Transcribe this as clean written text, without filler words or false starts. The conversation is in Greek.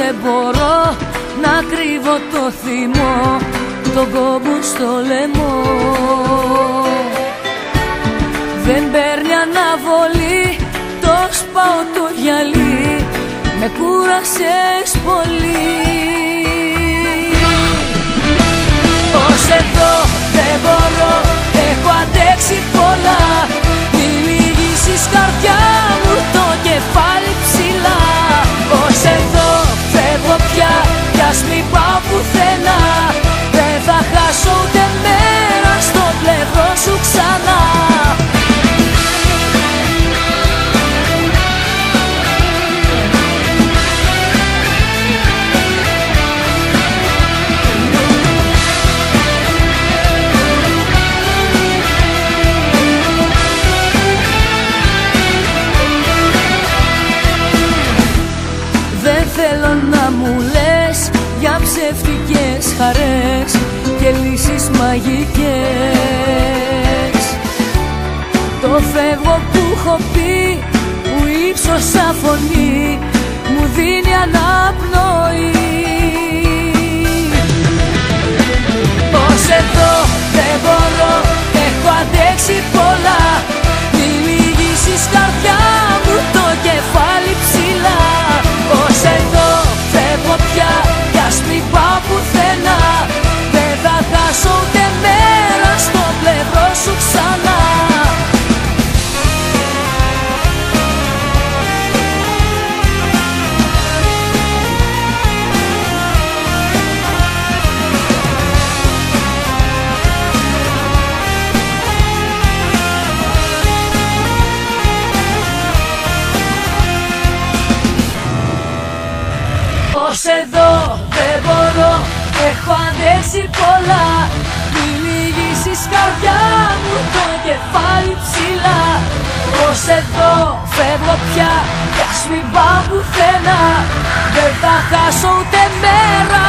Δεν μπορώ να κρύβω το θυμό, τον κόμπο στο λαιμό. Δεν παίρνει αναβολή, το σπάω το γυαλί, με κούρασες πολύ. Ως εδώ δεν μπορώ, έχω αντέξει πολλά, μη λυγίσεις καρδιά μου το κεφάλι ψηλά. Ως εδώ φεύγω πια κι ας μην πάω πουθενά, δεν θα χάσω ούτε μέρα στο πλευρό σου ξανά. Δεν θέλω να μου λες για ψεύτικες χαρές και λύσεις μαγικές. Το φεύγω που έχω πει, που ύψωσα φωνή, μου δίνει αναπνοή. Ως εδώ δεν μπορώ, έχω αντέξει πολλά, μη λυγίσεις καρδιά μου το κεφάλι ψηλά. Ως εδώ φεύγω πια κι ας μην πάω πουθενά, δεν θα χάσω ούτε μέρα στο πλευρό σου ξανά. Ως εδώ δεν μπορώ, έχω αντέξει πολλά, μη λυγίσεις καρδιά μου το κεφάλι ψηλά. Ως εδώ φεύγω πια κι ας μην πάω πουθενά, δεν θα χάσω ούτε μέρα.